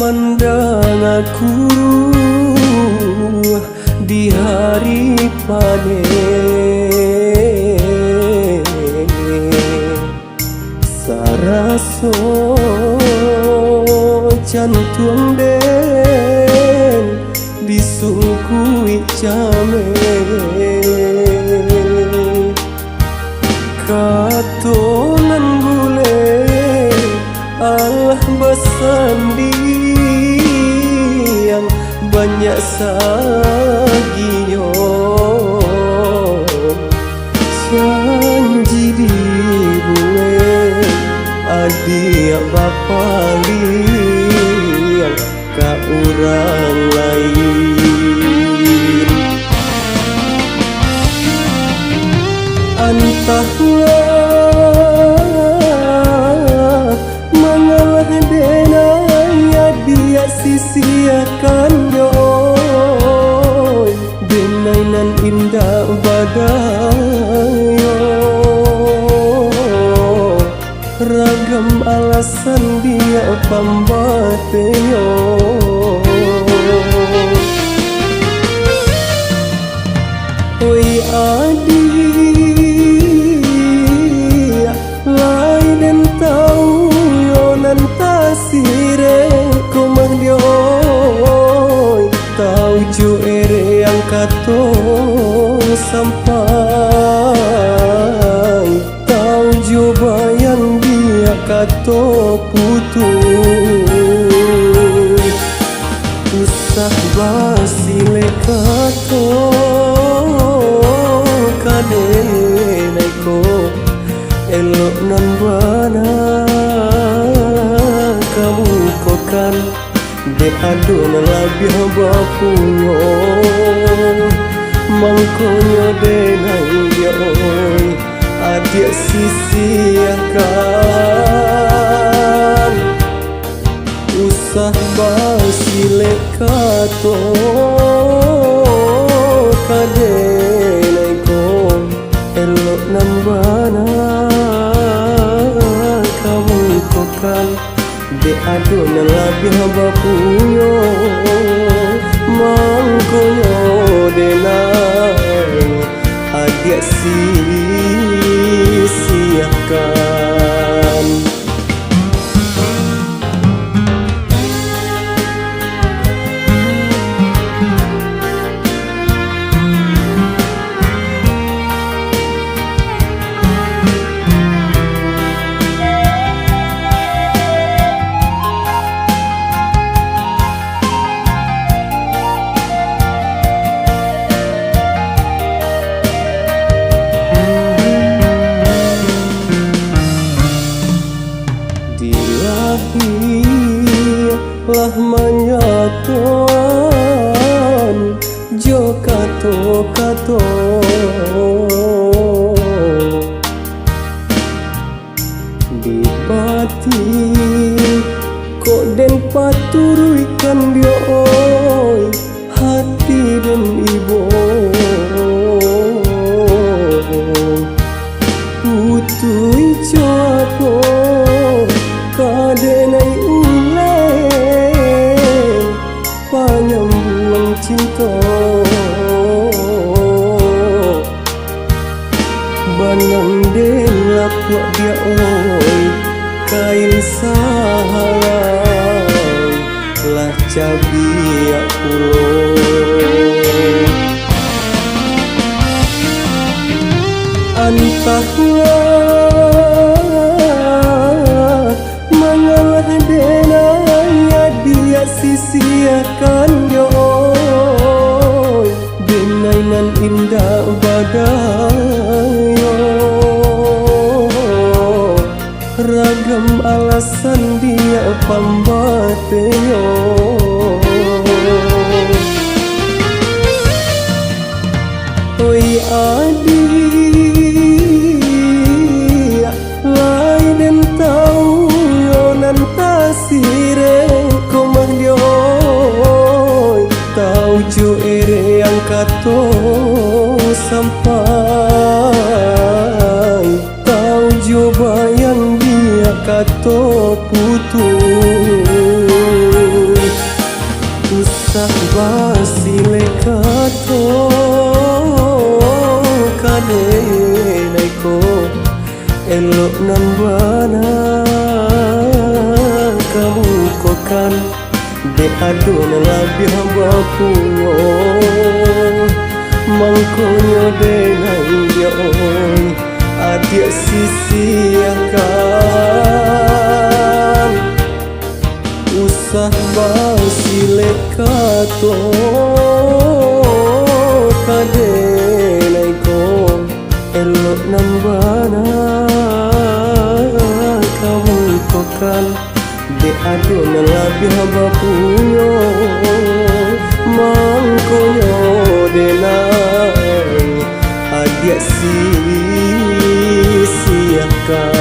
Pandang aku di hari panen, saraso jantung den disungkui camen, katonan bule Allah basandi yang banyak sagiyo, janji di bule adik bapa liang ka orang lain. Entahlah mengalah denaya dia sisiakan yo, denainan indah badayo, ragam alasan dia pambateyo. Oi adik lain dan tahu yo nanta sire komang dio, tahu jo ere yang kato sampai, tahu jo bayang dia kato putus, usah basile kato kadeneko elok nan bana kamu kokan de adun labih bapunyo mangkonyo denai yo adik sisiakan, usah basile kato kadeneko elok nan bana kamu kokan de adun labih bapunyo mangkonyo denai adik sisiakan. Lah menyatuan jo kato-kato di pati kok den paturuikan dia oi hati den ibu putui jopo kadenai panyambung cinta banang den lapuak dia oi kain saharai lah cabiak pulau. Entahlah mengalah denaya dia sisiakan yo, denainan indah badayo, ragam alasan dia pambateyo. Oi adik lain dan tahu yo nanta sire komang dio, tahu jo ere yang kato sampai, tahu jo bayang dia kato putus, kade naiko elok nan bana kamu kokan de adun labih bapunyo mangkonyo de nang dia adik sisi akan usah basilek kato kade naiko elok nan bana kamu kokan de adun labih bapunyo mangkonyo de nang adik sisi akan